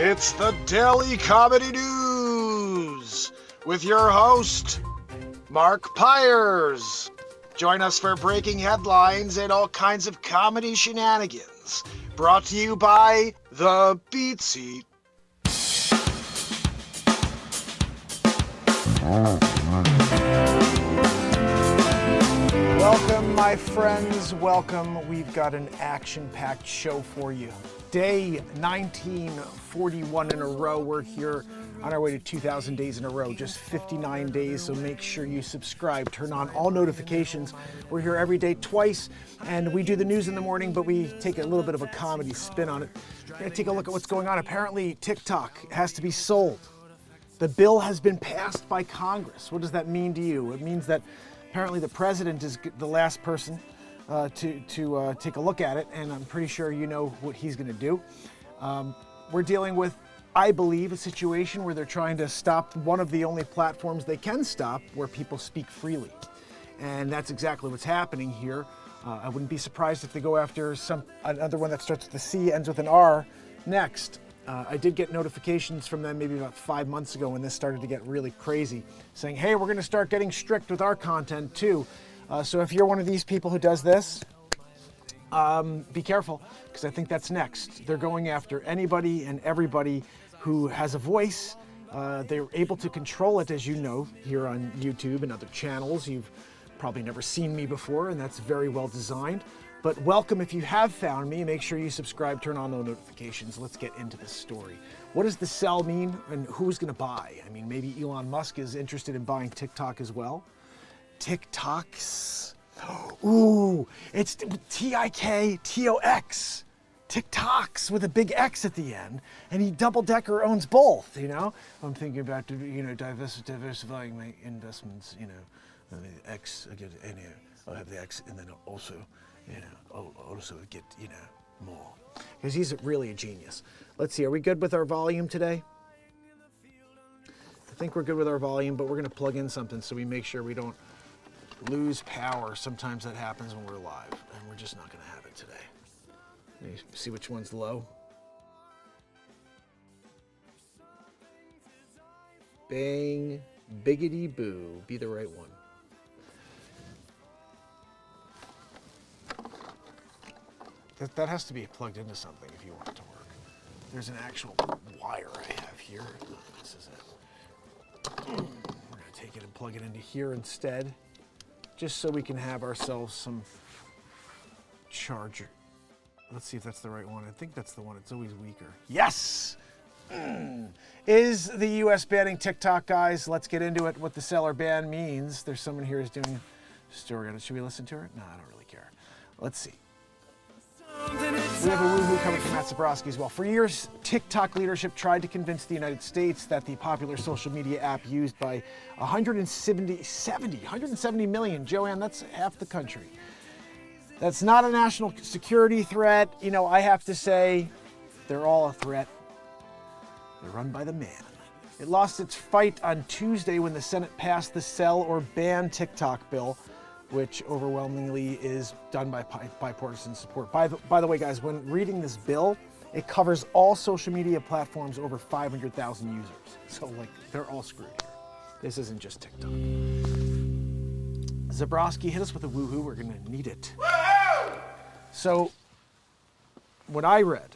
It's the Daily Comedy News with your host, Mark Pires. Join us for breaking headlines and all kinds of comedy shenanigans. Brought to you by The Beat Seat. Welcome, my friends. Welcome. We've got an action-packed show for you. Day 1941 in a row. We're here on our way to 2,000 days in a row, just 59 days, so make sure you subscribe, turn on all notifications. We're here every day twice, and we do the news in the morning, but we take a little bit of a comedy spin on it. We're gonna take a look at what's going on. Apparently, TikTok has to be sold. The bill has been passed by Congress. What does that mean to you? It means that apparently the president is the last person to take a look at it, and I'm pretty sure you know what he's going to do. We're dealing with, I believe, a situation where they're trying to stop one of the only platforms they can stop where people speak freely. And that's exactly what's happening here. I wouldn't be surprised if they go after another one that starts with a C, ends with an R next. I did get notifications from them maybe about 5 months ago when this started to get really crazy, saying, hey, we're going to start getting strict with our content too. So if you're one of these people who does this, be careful, because I think that's next. They're going after anybody and everybody who has a voice. They're able to control it, as you know, here on YouTube and other channels. You've probably never seen me before, and that's very well designed. But welcome if you have found me. Make sure you subscribe, turn on those notifications. Let's get into this story. What does the sell mean, and who's going to buy? I mean, maybe Elon Musk is interested in buying TikTok as well. TikToks. Ooh, it's TikToks. TikToks with a big X at the end, and he double-decker owns both, you know? I'm thinking about, diversifying my investments, X, I get, I'll have the X, and then also, I'll also get, more. Because he's really a genius. Let's see, are we good with our volume today? I think we're good with our volume, but we're going to plug in something so we make sure we don't lose power. Sometimes that happens when we're live, and we're just not going to have it today. Let me see which one's low. Bang, biggity boo, be the right one. That has to be plugged into something if you want it to work. There's an actual wire I have here. This is it. We're going to take it and plug it into here instead, just so we can have ourselves some charger. Let's see if that's the right one. I think that's the one. It's always weaker. Yes! Is the U.S. banning TikTok, guys? Let's get into it. What the seller ban means. There's someone here who's doing a story on it. Should we listen to her? No, I don't really care. Let's see. We have a woohoo coming from Matt Zabrowski as well. For years, TikTok leadership tried to convince the United States that the popular social media app used by 170 million, Joanne, that's half the country. That's not a national security threat. I have to say, they're all a threat. They're run by the man. It lost its fight on Tuesday when the Senate passed the sell or ban TikTok bill, which overwhelmingly is done by bipartisan support. By the way, guys, when reading this bill, it covers all social media platforms over 500,000 users. So, they're all screwed here. This isn't just TikTok. Zabrowski, hit us with a woohoo. We're going to need it. Woo-hoo! So, what I read,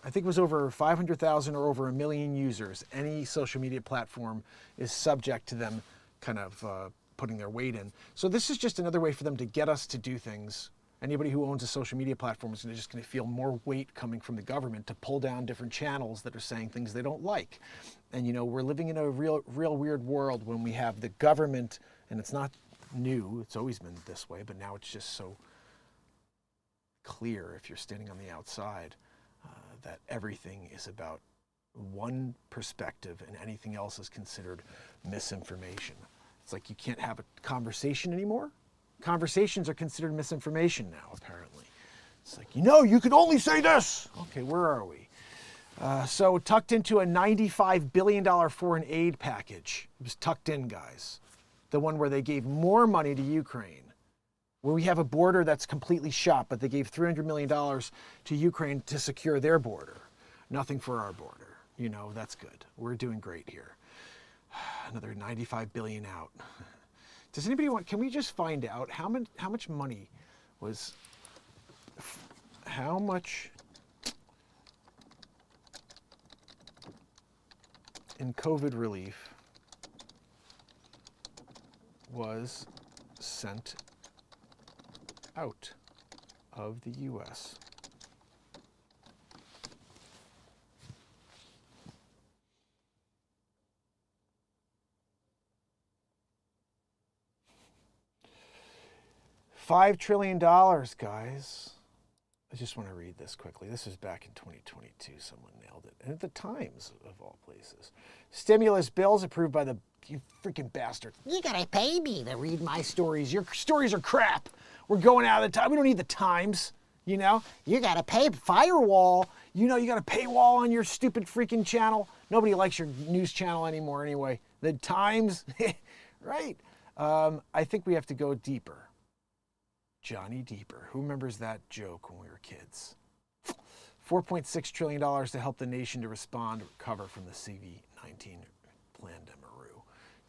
I think it was over 500,000 or over 1 million users. Any social media platform is subject to them kind of putting their weight in. So this is just another way for them to get us to do things. Anybody who owns a social media platform is just going to feel more weight coming from the government to pull down different channels that are saying things they don't like. And we're living in a real weird world when we have the government, and it's not new, it's always been this way, but now it's just so clear if you're standing on the outside that everything is about one perspective and anything else is considered misinformation. It's like you can't have a conversation anymore. Conversations are considered misinformation now, apparently. It's like, you can only say this. Okay, where are we? So tucked into a $95 billion foreign aid package. It was tucked in, guys. The one where they gave more money to Ukraine. Where we have a border that's completely shot, but they gave $300 million to Ukraine to secure their border. Nothing for our border. That's good. We're doing great here. Another 95 billion out. Does anybody can we just find out how much money was, how much in COVID relief was sent out of the U.S.? $5 trillion, guys. I just want to read this quickly. This was back in 2022. Someone nailed it. And at the Times, of all places. Stimulus bills approved by you freaking bastard. You got to pay me to read my stories. Your stories are crap. We're going out of the time. We don't need the Times. You got to pay firewall. You got to paywall on your stupid freaking channel. Nobody likes your news channel anymore anyway. The Times, right? I think we have to go deeper. Johnny Deeper. Who remembers that joke when we were kids? $4.6 trillion to help the nation to respond, recover from the CV-19 pandemic.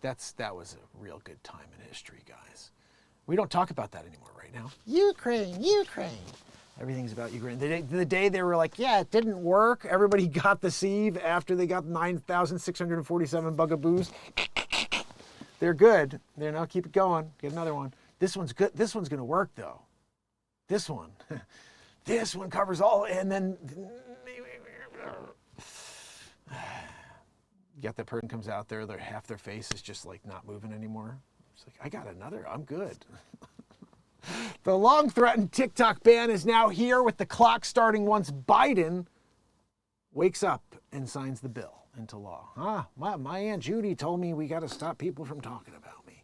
That was a real good time in history, guys. We don't talk about that anymore right now. Ukraine. Everything's about Ukraine. The day they were like, yeah, it didn't work. Everybody got the sieve after they got 9,647 bugaboos. They're good. Keep it going. Get another one. This one's good. This one's going to work, though. This one covers all. And then you got that person comes out there, half their face is just like not moving anymore. It's like, I got another. I'm good. The long-threatened TikTok ban is now here with the clock starting once Biden wakes up and signs the bill into law. My Aunt Judy told me we got to stop people from talking about me.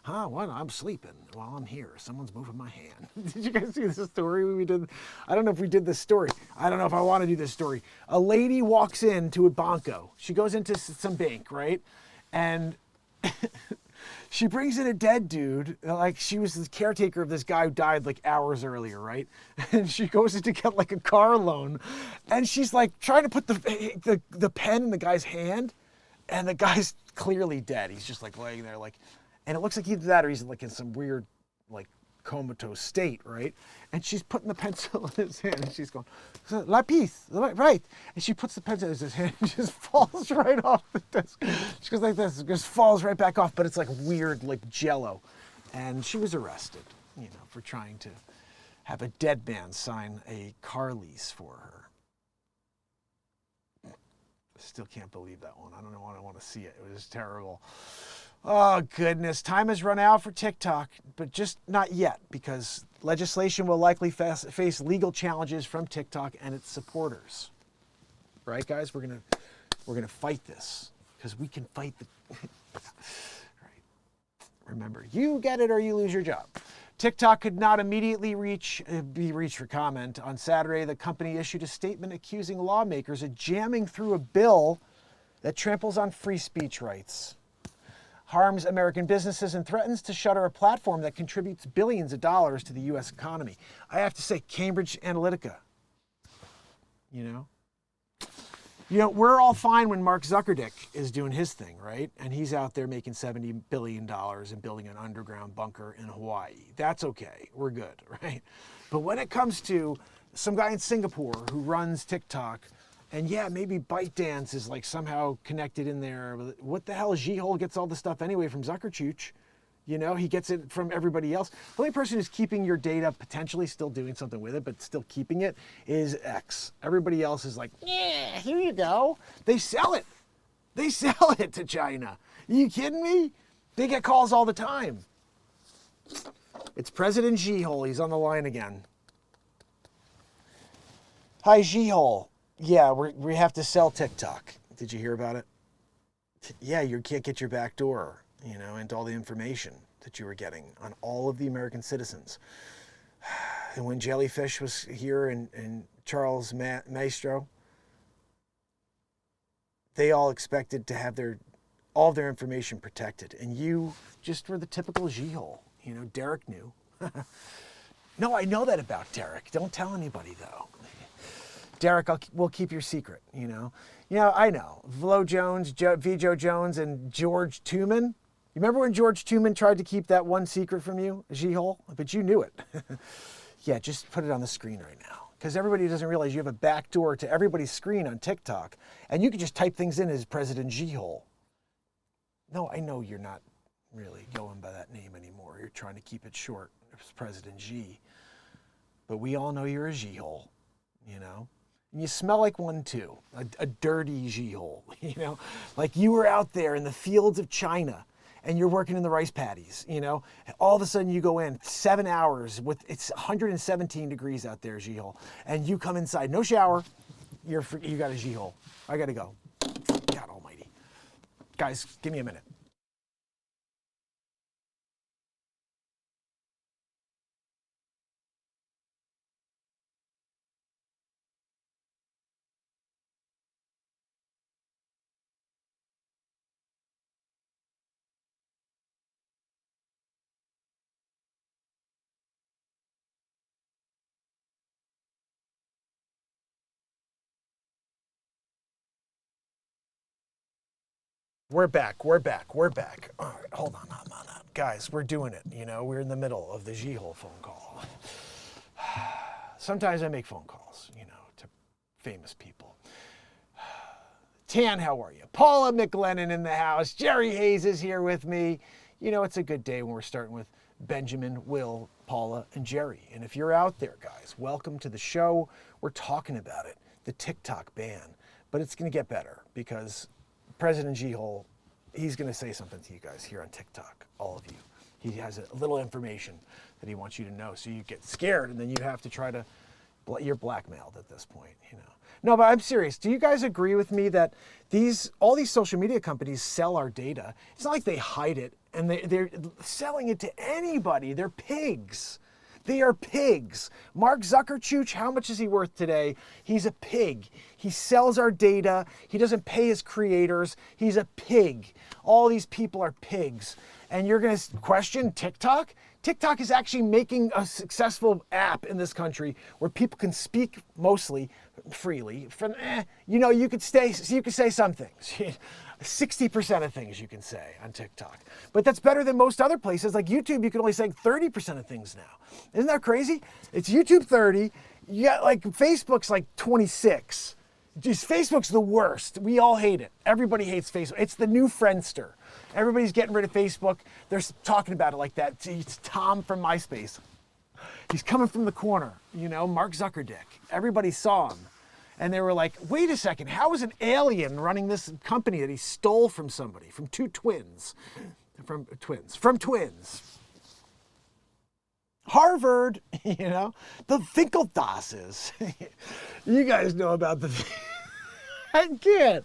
What? I'm sleeping while I'm here. Someone's moving my hand. Did you guys see this story we did? I don't know if we did this story. I don't know if I want to do this story. A lady walks into a banco. She goes into some bank, right? And she brings in a dead dude. Like, she was the caretaker of this guy who died like hours earlier, right? And she goes in to get like a car loan. And she's like trying to put the pen in the guy's hand. And the guy's clearly dead. He's just like laying there like... And it looks like either that or he's like in some weird, like, comatose state, right? And she's putting the pencil in his hand and she's going, lapis, right? And she puts the pencil in his hand and just falls right off the desk. She goes like this, it just falls right back off, but it's like weird, like jello. And she was arrested, for trying to have a dead man sign a car lease for her. Still can't believe that one. I don't know. I want to see it. It was terrible. Oh, goodness. Time has run out for TikTok, but just not yet, because legislation will likely face legal challenges from TikTok and its supporters. Right, guys? We're gonna fight this, because we can fight the... Right. Remember, you get it or you lose your job. TikTok could not immediately be reached for comment. On Saturday, the company issued a statement accusing lawmakers of jamming through a bill that tramples on free speech rights, harms American businesses, and threatens to shutter a platform that contributes billions of dollars to the U.S. economy. I have to say, Cambridge Analytica, we're all fine when Mark Zuckerberg is doing his thing, right? And he's out there making $70 billion and building an underground bunker in Hawaii. That's okay. We're good, right? But when it comes to some guy in Singapore who runs TikTok, and yeah, maybe ByteDance is like somehow connected in there. What the hell? G-Hole gets all the stuff anyway from Zuckerchooch. He gets it from everybody else. The only person who's keeping your data, potentially still doing something with it, but still keeping it, is X. Everybody else is like, yeah, here you go. They sell it. They sell it to China. Are you kidding me? They get calls all the time. It's President G-Hole. He's on the line again. Hi, G-Hole. Yeah, we have to sell TikTok. Did you hear about it? Yeah, you can't get your back door, into all the information that you were getting on all of the American citizens. And when Jellyfish was here and Charles Maestro, they all expected to have all of their information protected. And you just were the typical G-hole. Derek knew. No, I know that about Derek. Don't tell anybody, though. Derek, we'll keep your secret, you know. I know. Vlo Jones, Vjo Jones, and George Tooman. You remember when George Tooman tried to keep that one secret from you, G-hole? But you knew it. Yeah, just put it on the screen right now. Because everybody doesn't realize you have a back door to everybody's screen on TikTok. And you can just type things in as President G-hole. No, I know you're not really going by that name anymore. You're trying to keep it short. It's President G. But we all know you're a G-hole, you know? And you smell like one too, a dirty G-hole, you know? Like you were out there in the fields of China and you're working in the rice paddies, you know? All of a sudden you go in 7 hours it's 117 degrees out there, G-hole. And you come inside, no shower, you got a G-hole. I gotta go. God almighty. Guys, give me a minute. We're back. All right, hold on. Guys, we're doing it, you know? We're in the middle of the G-hole phone call. Sometimes I make phone calls, you know, to famous people. Tan, how are you? Paula McLennan in the house. Jerry Hayes is here with me. You know, it's a good day when we're starting with Benjamin, Will, Paula, and Jerry. And if you're out there, guys, welcome to the show. We're talking about it, the TikTok ban. But it's going to get better because President G-hole, he's going to say something to you guys here on TikTok, all of you. He has a little information that he wants you to know. So you get scared and then you have to try to, you're blackmailed at this point, you know. No, but I'm serious. Do you guys agree with me that all these social media companies sell our data? It's not like they hide it and they're selling it to anybody. They're pigs. They are pigs. Mark Zuckerberg, how much is he worth today? He's a pig. He sells our data. He doesn't pay his creators. He's a pig. All these people are pigs. And you're going to question TikTok? TikTok is actually making a successful app in this country where people can speak mostly freely. You know, you could say some things. 60% of things you can say on TikTok. But that's better than most other places. Like YouTube, you can only say 30% of things now. Isn't that crazy? It's YouTube 30. You got like Facebook's like 26. Just Facebook's the worst. We all hate it. Everybody hates Facebook. It's the new Friendster. Everybody's getting rid of Facebook. They're talking about it like that. It's Tom from MySpace. He's coming from the corner, you know, Mark Zuckerberg. Everybody saw him. And they were like, wait a second, how is an alien running this company that he stole from somebody, from twins? Harvard, you know, the Finkeldasses. You guys know about the, I can't.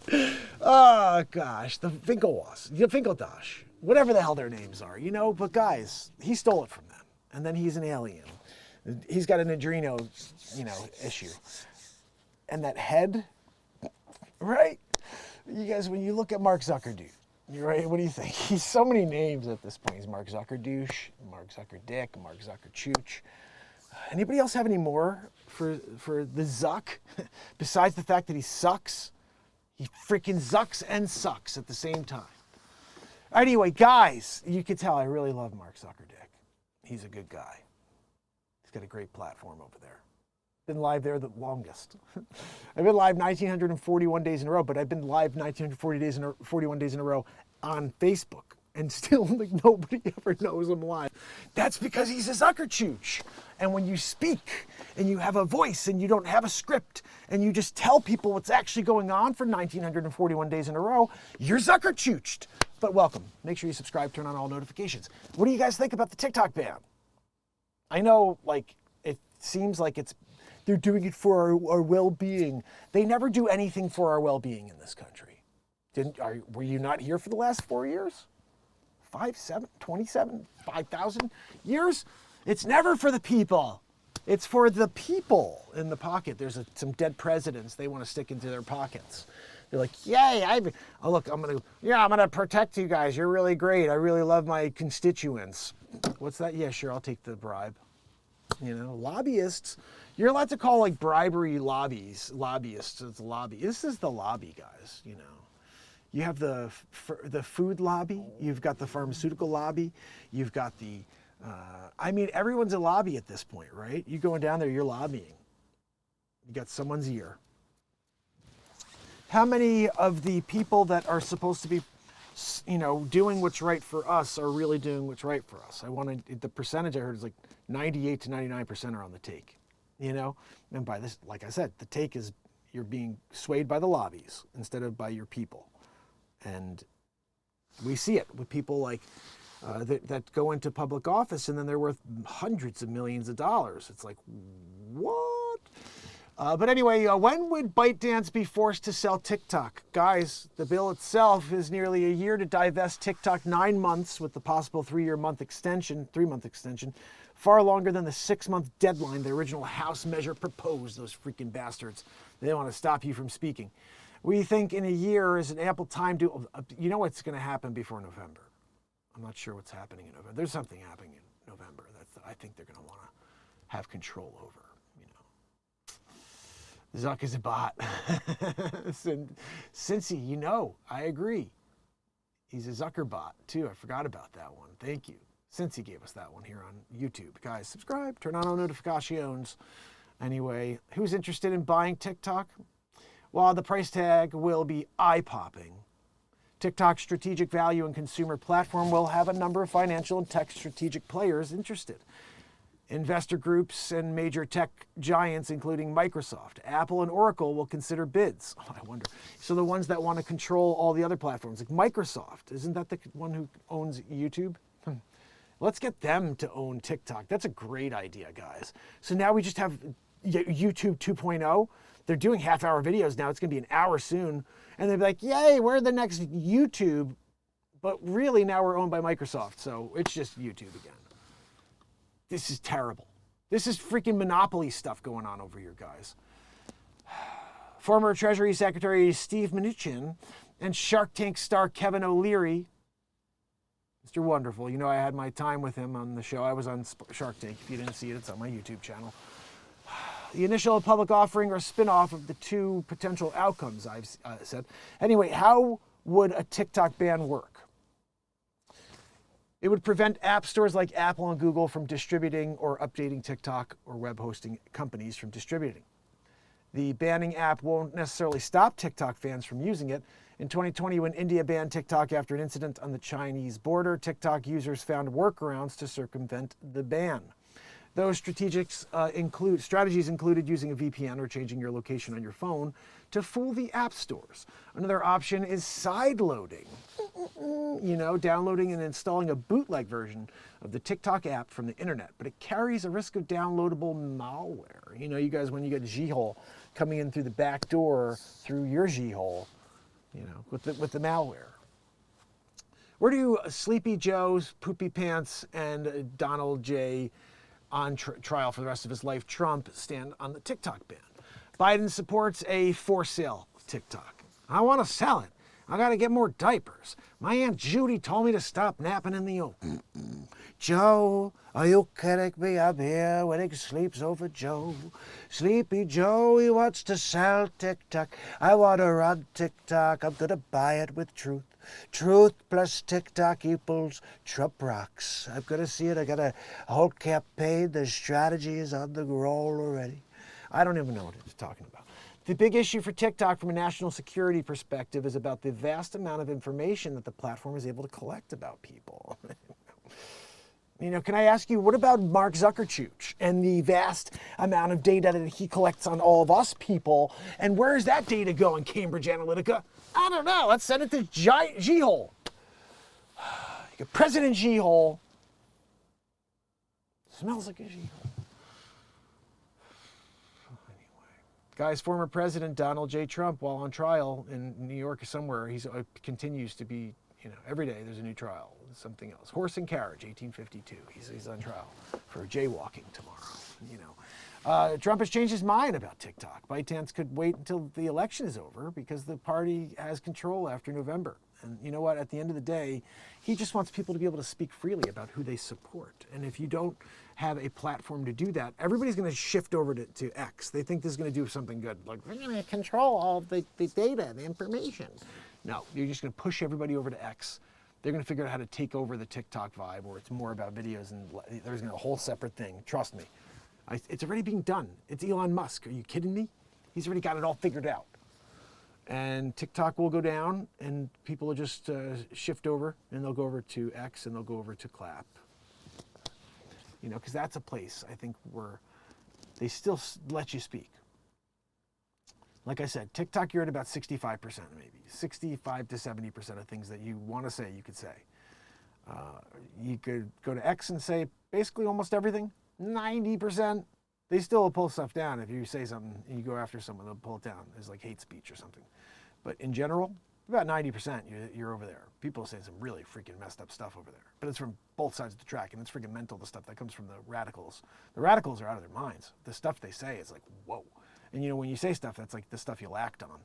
Oh gosh, the Finkeldash, whatever the hell their names are, you know, but guys, he stole it from them. And then he's an alien. He's got an adreno, you know, issue. And that head, right? You guys, when you look at Mark Zuckerberg, right? What do you think? He's so many names at this point. He's Mark Zuckerdouche, Mark Zuckerdick, Mark Zuckerchooch. Anybody else have any more for the Zuck? Besides the fact that he sucks? He freaking zucks and sucks at the same time. Anyway, guys, you can tell I really love Mark Zuckerdick. He's a good guy. He's got a great platform over there. Been live there the longest. I've been live 1,941 days in a row, but I've been live 1,941 days in a row on Facebook, and still like nobody ever knows I'm live. That's because he's a Zuckerchooch. And when you speak and you have a voice and you don't have a script and you just tell people what's actually going on for 1,941 days in a row, you're Zuckerchooched. But welcome. Make sure you subscribe, turn on all notifications. What do you guys think about the TikTok ban? I know, like, it seems like they're doing it for our well-being. They never do anything for our well-being in this country. Were you not here for the last 4 years? 5,000 years? It's never for the people. It's for the people in the pocket. There's some dead presidents they want to stick into their pockets. They're like, yay, I'm gonna protect you guys. You're really great. I really love my constituents. What's that? Yeah, sure, I'll take the bribe. You know, lobbyists, you're allowed to call like bribery lobbyists. It's a lobby. This is the lobby, guys, you know. You have the food lobby, you've got the pharmaceutical lobby, you've got the, I mean, everyone's a lobby at this point, right? You going down there, you're lobbying. You got someone's ear. How many of the people that are supposed to be, you know, doing what's right for us are really doing what's right for us? The percentage I heard is like 98 to 99% are on the take, you know? And by this, like I said, the take is you're being swayed by the lobbies instead of by your people. And we see it with people like that go into public office and then they're worth hundreds of millions of dollars. It's like, what? But anyway, when would ByteDance be forced to sell TikTok? Guys, the bill itself is nearly a year to divest TikTok, 9 months with the possible 3-month extension, far longer than the 6-month deadline the original House measure proposed. Those freaking bastards. They want to stop you from speaking. We think in a year is an ample time to, you know what's going to happen before November. I'm not sure what's happening in November. There's something happening in November that I think they're going to want to have control over. Zuck is a bot. Cincy, you know, I agree. He's a Zucker bot too. I forgot about that one. Thank you. Cincy gave us that one here on YouTube. Guys, subscribe, turn on all notifications. Anyway, who's interested in buying TikTok? Well, the price tag will be eye-popping. TikTok's strategic value and consumer platform will have a number of financial and tech strategic players interested. Investor groups and major tech giants, including Microsoft, Apple, and Oracle, will consider bids. Oh, I wonder. So the ones that want to control all the other platforms, like Microsoft, isn't that the one who owns YouTube? Let's get them to own TikTok. That's a great idea, guys. So now we just have YouTube 2.0. They're doing half-hour videos now. It's going to be an hour soon. And they'll be like, yay, we're the next YouTube. But really, now we're owned by Microsoft. So it's just YouTube again. This is terrible. This is freaking monopoly stuff going on over here, guys. Former Treasury Secretary Steve Mnuchin and Shark Tank star Kevin O'Leary, Mr. Wonderful. You know, I had my time with him on the show. I was on Shark Tank. If you didn't see it, it's on my YouTube channel. The initial public offering or spin-off of the two potential outcomes, I've said. Anyway, how would a TikTok ban work? It would prevent app stores like Apple and Google from distributing or updating TikTok or web hosting companies from distributing. The banning app won't necessarily stop TikTok fans from using it. In 2020, when India banned TikTok after an incident on the Chinese border, TikTok users found workarounds to circumvent the ban. Those strategies included using a VPN or changing your location on your phone to fool the app stores. Another option is sideloading. You know, downloading and installing a bootleg version of the TikTok app from the internet, but it carries a risk of downloadable malware. You know, you guys, when you get G-hole coming in through the back door through your G-hole, you know, with the malware. Where do Sleepy Joe's Poopy Pants and Donald J. on trial for the rest of his life Trump stand on the TikTok ban? Biden supports a for sale TikTok. I want to sell it. I got to get more diapers. My Aunt Judy told me to stop napping in the open. Joe, are you kidding me? I'm here when he sleeps over Joe. Sleepy Joe, he wants to sell TikTok. I want to run TikTok. I'm going to buy it with truth. Truth plus TikTok equals Trump rocks. I'm going to see it. I got a whole campaign. The strategy is on the roll already. I don't even know what it's talking about. The big issue for TikTok from a national security perspective is about the vast amount of information that the platform is able to collect about people. You know, can I ask you, what about Mark Zuckerberg and the vast amount of data that he collects on all of us people? And where is that data going, Cambridge Analytica? I don't know. Let's send it to G-hole. President G-hole. Smells like a G-hole. Guys, former President Donald J. Trump, while on trial in New York or somewhere, he continues to be, you know, every day there's a new trial, something else. Horse and Carriage, 1852. He's on trial for jaywalking tomorrow, you know. Trump has changed his mind about TikTok. ByteDance could wait until the election is over because the party has control after November. And you know what? At the end of the day, he just wants people to be able to speak freely about who they support. And if you don't have a platform to do that, everybody's going to shift over to X. They think this is going to do something good. Like, we're going to control all of the data, the information. No, you're just going to push everybody over to X. They're going to figure out how to take over the TikTok vibe, where it's more about videos, and there's going to be a whole separate thing. Trust me. It's already being done. It's Elon Musk. Are you kidding me? He's already got it all figured out. And TikTok will go down, and people will just shift over, and they'll go over to X, and they'll go over to Clap. You know, because that's a place, I think, where they still let you speak. Like I said, TikTok, you're at about 65% maybe. 65 to 70% of things that you want to say, you could say. You could go to X and say basically almost everything. 90%. They still will pull stuff down. If you say something and you go after someone, they'll pull it down. It's like hate speech or something. But in general, about 90% you're over there. People are saying some really freaking messed up stuff over there. But it's from both sides of the track, and it's freaking mental, the stuff that comes from the radicals. The radicals are out of their minds. The stuff they say is like, whoa. And you know, when you say stuff, that's like the stuff you'll act on.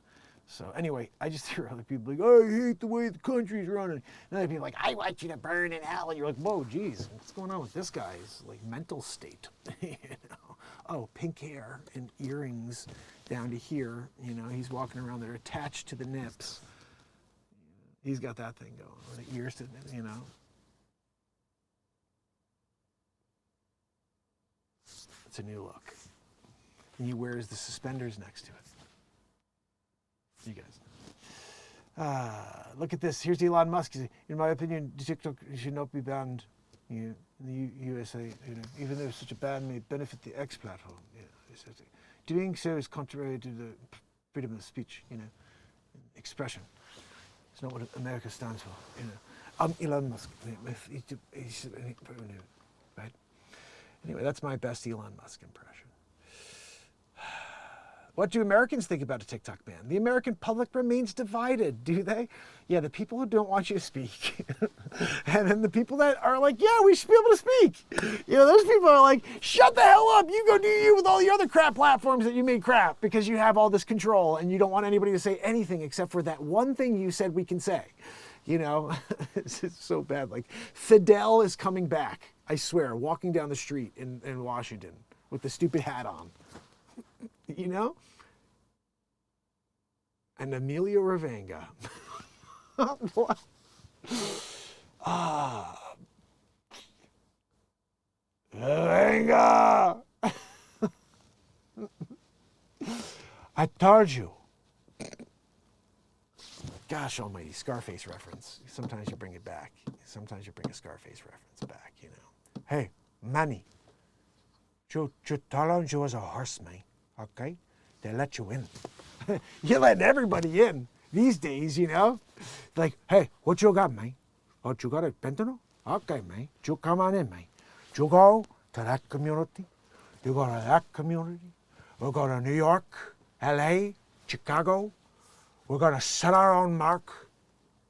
So anyway, I just hear other people like, oh, I hate the way the country's running. And other people like, I want you to burn in hell. And you're like, whoa, geez, what's going on with this guy's like mental state? You know? Oh, pink hair and earrings down to here. You know, he's walking around there attached to the nips. He's got that thing going. The ears to, you know. It's a new look. And he wears the suspenders next to it. You guys. Look at this. Here's Elon Musk. In my opinion, TikTok should not be banned in the USA. You know, even though such a ban may benefit the X platform. Yeah, doing so is contrary to the freedom of speech. You know, expression. It's not what America stands for. You know, Elon Musk. Right. Anyway, that's my best Elon Musk impression. What do Americans think about a TikTok ban? The American public remains divided, do they? Yeah, the people who don't want you to speak. And then the people that are like, yeah, we should be able to speak. You know, those people are like, shut the hell up. You go do you with all the other crap platforms that you made crap because you have all this control and you don't want anybody to say anything except for that one thing you said we can say. You know, it's so bad. Like, Fidel is coming back, I swear, walking down the street in Washington with the stupid hat on. You know? And Emilio Ravanga. Ravanga! I told you. Gosh almighty, Scarface reference. Sometimes you bring it back. Sometimes you bring a Scarface reference back, you know. Hey, Manny. You told you was a horse, man. Okay, they let you in. You're letting everybody in these days, you know. Like, hey, what you got, man? What you got at Pentano? Okay, man. You come on in, man. You go to that community. You go to that community. We'll go to New York, L.A., Chicago. We're gonna set our own mark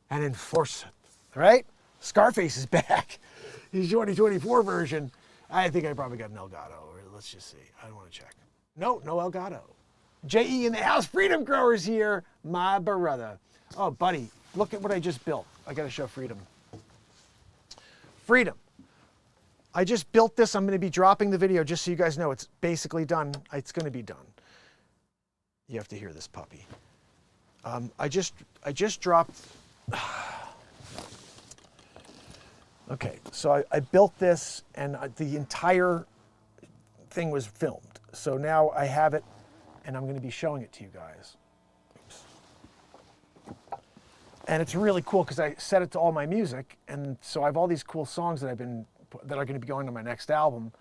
and enforce it. All right? Scarface is back. His 2024 version. I think I probably got an Elgato. Or let's just see. I don't want to check. No Elgato. J.E. in the house. Freedom Growers here, my brother. Oh, buddy, look at what I just built. I got to show Freedom. Freedom. I just built this. I'm going to be dropping the video just so you guys know it's basically done. It's going to be done. You have to hear this puppy. I just dropped. Okay, so I built this, and the entire thing was filmed. So now I have it, and I'm going to be showing it to you guys. Oops. And it's really cool because I set it to all my music, and so I have all these cool songs that are going to be going on my next album,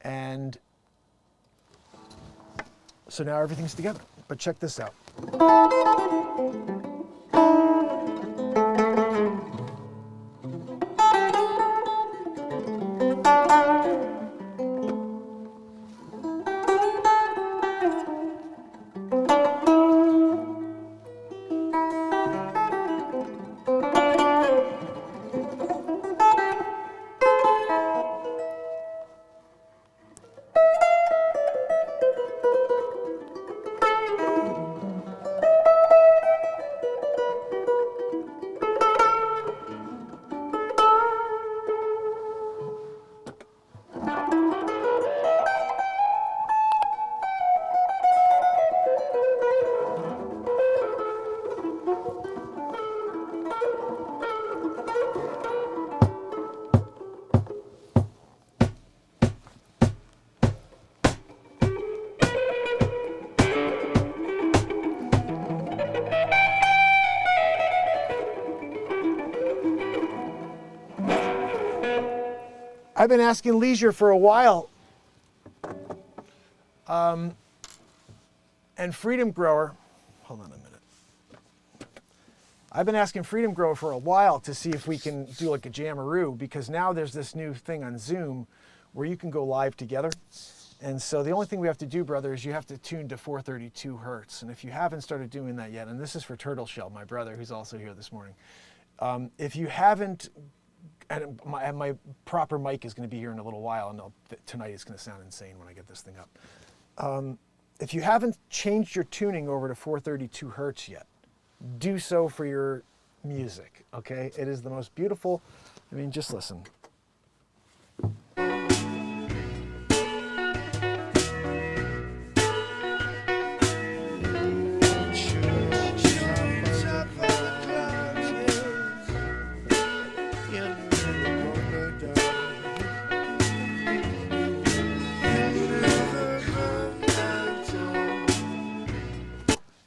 and so now everything's together. But check this out. I've been asking Leisure for a while, and Freedom Grower, hold on a minute. I've been asking Freedom Grower for a while to see if we can do like a jamaroo, because now there's this new thing on Zoom where you can go live together. And so the only thing we have to do, brother, is you have to tune to 432 hertz. And if you haven't started doing that yet, and this is for Turtle Shell, my brother, who's also here this morning. If you haven't, and my proper mic is going to be here in a little while, and tonight it's going to sound insane when I get this thing up. If you haven't changed your tuning over to 432 hertz yet, do so for your music, okay? It is the most beautiful, I mean, just listen.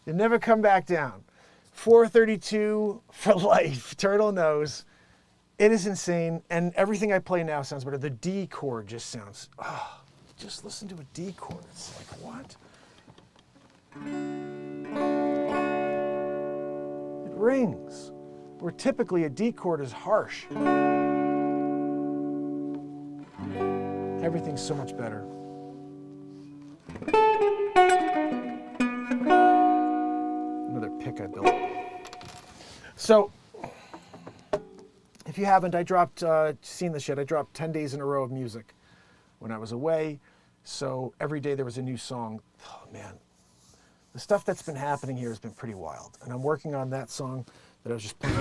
You never come back down. 432 for life. Turtle knows. It is insane, and everything I play now sounds better. The D chord just sounds, just listen to a D chord. It's like, what? It rings, where typically a D chord is harsh. Everything's so much better. Another pick I built. So, if you haven't, I dropped, seen this yet, I dropped 10 days in a row of music when I was away. So every day there was a new song. Oh man, the stuff that's been happening here has been pretty wild. And I'm working on that song that I was just playing.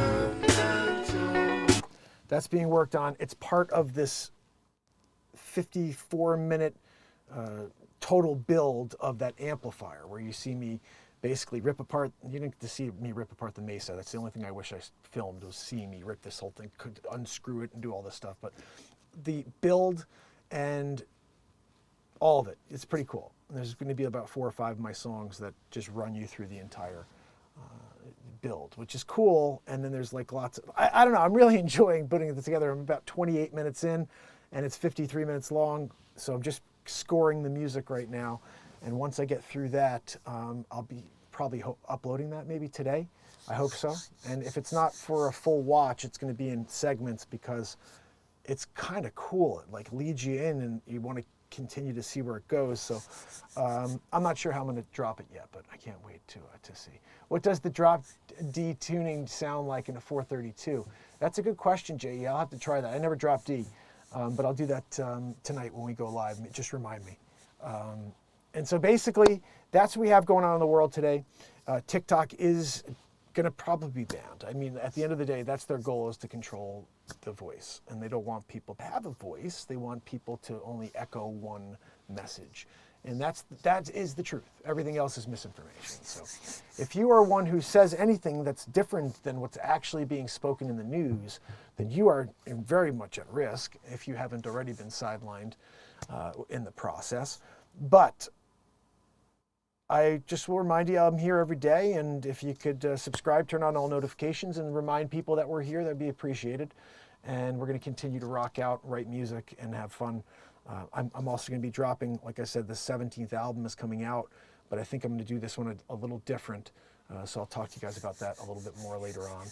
That's being worked on. It's part of this 54-minute total build of that amplifier where you see me basically rip apart. You didn't get to see me rip apart the Mesa. That's the only thing I wish I filmed, was seeing me rip this whole thing, could unscrew it and do all this stuff. But the build and all of it, it's pretty cool. And there's going to be about 4 or 5 of my songs that just run you through the entire build, which is cool. And then there's like lots of, I don't know, I'm really enjoying putting it together. I'm about 28 minutes in and it's 53 minutes long. So I'm just scoring the music right now. And once I get through that, I'll be probably uploading that maybe today. I hope so. And if it's not for a full watch, it's going to be in segments because it's kind of cool. It like leads you in and you want to continue to see where it goes. So I'm not sure how I'm going to drop it yet, but I can't wait to see. What does the drop D tuning sound like in a 432? That's a good question, J.E. I'll have to try that. I never dropped D, but I'll do that tonight when we go live. Just remind me. And so basically, that's what we have going on in the world today. TikTok is going to probably be banned. I mean, at the end of the day, that's their goal, is to control the voice. And they don't want people to have a voice. They want people to only echo one message. And that is the truth. Everything else is misinformation. So if you are one who says anything that's different than what's actually being spoken in the news, then you are very much at risk if you haven't already been sidelined in the process. But I just will remind you, I'm here every day, and if you could subscribe, turn on all notifications, and remind people that we're here, that'd be appreciated. And we're going to continue to rock out, write music, and have fun. I'm also going to be dropping, like I said, the 17th album is coming out, but I think I'm going to do this one a little different. So I'll talk to you guys about that a little bit more later on.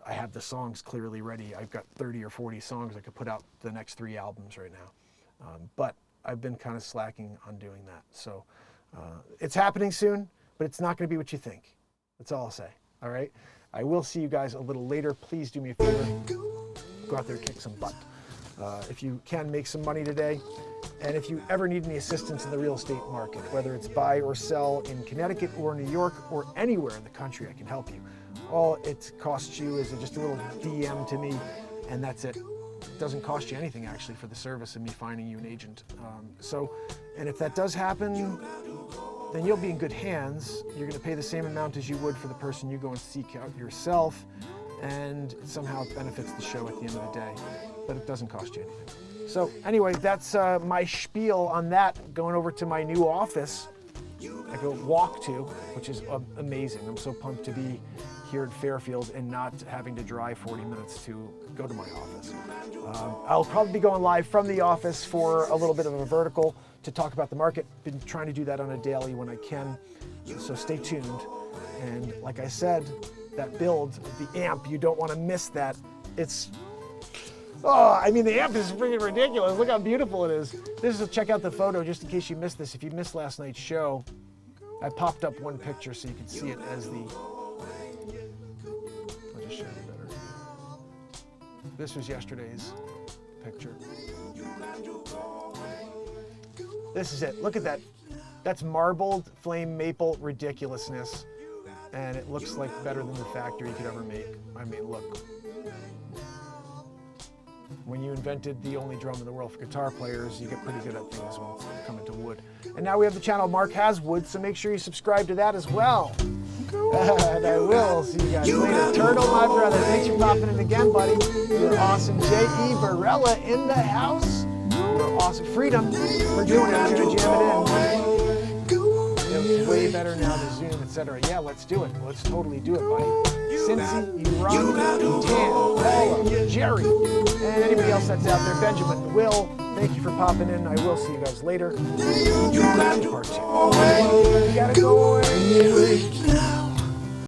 I have the songs clearly ready. I've got 30 or 40 songs I could put out the next 3 albums right now. But I've been kind of slacking on doing that. So it's happening soon, but it's not going to be what you think. That's all I'll say. All right. I will see you guys a little later. Please do me a favor. Go out there and kick some butt. If you can, make some money today. And if you ever need any assistance in the real estate market, whether it's buy or sell in Connecticut or New York or anywhere in the country, I can help you. All it costs you is just a little DM to me, and that's it. It doesn't cost you anything, actually, for the service of me finding you an agent. And if that does happen, then you'll be in good hands. You're going to pay the same amount as you would for the person you go and seek out yourself, and somehow it benefits the show at the end of the day, but it doesn't cost you anything. So anyway, that's my spiel on that. Going over to my new office, I go walk to, which is amazing. I'm so pumped to be here in Fairfield and not having to drive 40 minutes to go to my office. I'll probably be going live from the office for a little bit of a vertical to talk about the market. Been trying to do that on a daily when I can, so stay tuned. And like I said, that build, the amp, you don't want to miss that. It's, oh, I mean, the amp is freaking ridiculous. Look how beautiful it is. This is, check out the photo just in case you missed this. If you missed last night's show, I popped up one picture so you can see it as the, I'll just show you better. This was yesterday's picture. This is it. Look at that. That's marbled flame maple ridiculousness. And it looks like better than the factory could ever make. I mean, look. When you invented the only drum in the world for guitar players, you get pretty good at things when it's coming to wood. And now we have the channel Mark Has Wood, so make sure you subscribe to that as well. And I will see you guys later. Turtle, my brother, thanks for popping in again, buddy. You're awesome. J.E. Barella in the house. You're awesome. Freedom, we're doing it. We're going to jam it in. It's way better now to Zoom, etc. Yeah, let's do it. Let's totally do it, buddy. Cincy, you rock, Dan, Paula, Jerry, and anybody else that's out there, Benjamin, Will, thank you for popping in. I will see you guys later. Part 2. You gotta go away.